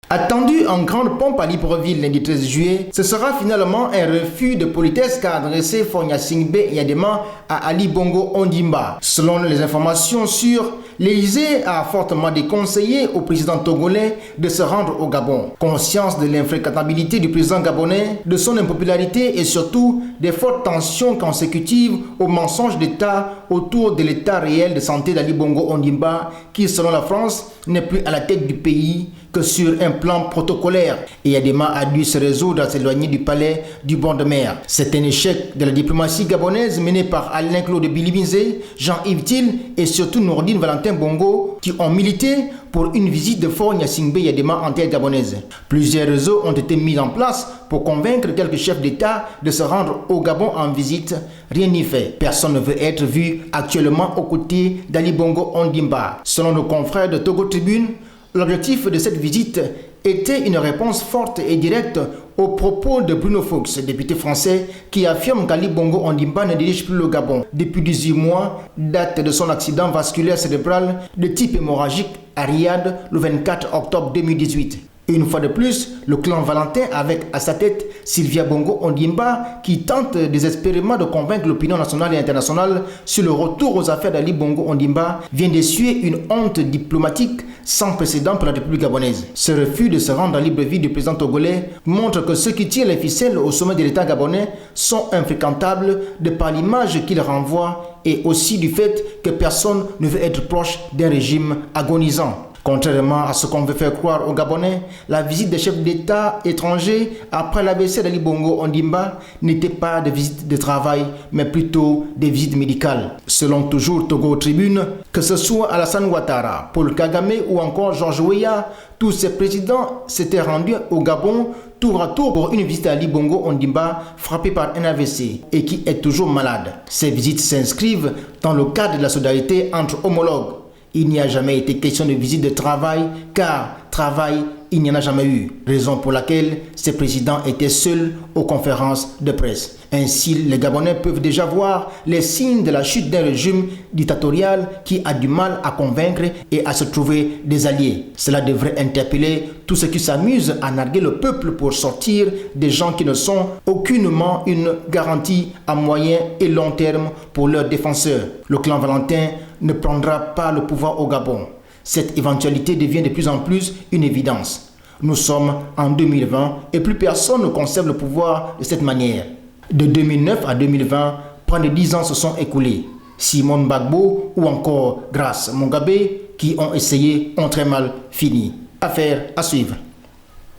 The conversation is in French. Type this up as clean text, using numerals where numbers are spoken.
Attendu en grande pompe à Libreville lundi 13 juillet, ce sera finalement un refus de politesse qu'a adressé Faure Gnassingbé Eyadema à Ali Bongo Ondimba. Selon les informations sûres, l'Élysée a fortement déconseillé au président togolais de se rendre au Gabon. Conscience de l'infréquentabilité du président gabonais, de son impopularité et surtout des fortes tensions consécutives aux mensonges d'État autour de l'état réel de santé d'Ali Bongo Ondimba, qui selon la France n'est plus à la tête du pays que sur un plan protocolaire. Eyadema a dû se résoudre à s'éloigner du palais du bord de mer. C'est un échec de la diplomatie gabonaise menée par Alain Claude Bilibinzé, Jean-Yves Thiel et surtout Nourdine Valentin Bongo qui ont milité pour une visite de Faure Gnassingbé Eyadema en terre gabonaise. Plusieurs réseaux ont été mis en place pour convaincre quelques chefs d'État de se rendre au Gabon en visite. Rien n'y fait. Personne ne veut être vu actuellement aux côtés d'Ali Bongo Ondimba. Selon nos confrères de Togo Tribune, l'objectif de cette visite était une réponse forte et directe aux propos de Bruno Fuchs, député français, qui affirme qu'Ali Bongo Ondimba ne dirige plus le Gabon. Depuis 18 mois, date de son accident vasculaire cérébral de type hémorragique à Riyad le 24 octobre 2018. Une fois de plus, le clan Valentin avec à sa tête Sylvia Bongo Ondimba qui tente désespérément de convaincre l'opinion nationale et internationale sur le retour aux affaires d'Ali Bongo Ondimba vient d'essuyer une honte diplomatique sans précédent pour la République gabonaise. Ce refus de se rendre à Libreville du président togolais montre que ceux qui tirent les ficelles au sommet de l'État gabonais sont infréquentables de par l'image qu'ils renvoient et aussi du fait que personne ne veut être proche d'un régime agonisant. Contrairement à ce qu'on veut faire croire aux Gabonais, la visite des chefs d'État étrangers après l'AVC d'Ali Bongo Ondimba n'était pas des visites de travail, mais plutôt des visites médicales. Selon toujours Togo Tribune, que ce soit Alassane Ouattara, Paul Kagame ou encore Georges Weah, tous ces présidents s'étaient rendus au Gabon tour à tour pour une visite à Ali Bongo Ondimba frappé par un AVC et qui est toujours malade. Ces visites s'inscrivent dans le cadre de la solidarité entre homologues. Il n'y a jamais été question de visite de travail, car travail, il n'y en a jamais eu. Raison pour laquelle ces présidents étaient seuls aux conférences de presse. Ainsi, les Gabonais peuvent déjà voir les signes de la chute d'un régime dictatorial qui a du mal à convaincre et à se trouver des alliés. Cela devrait interpeller tous ceux qui s'amusent à narguer le peuple pour sortir des gens qui ne sont aucunement une garantie à moyen et long terme pour leurs défenseurs. Le clan Valentin ne prendra pas le pouvoir au Gabon. Cette éventualité devient de plus en plus une évidence. Nous sommes en 2020 et plus personne ne conserve le pouvoir de cette manière. De 2009 à 2020, près de 10 ans se sont écoulés. Simone Gbagbo ou encore Grace Mugabe qui ont essayé ont très mal fini. Affaire à suivre.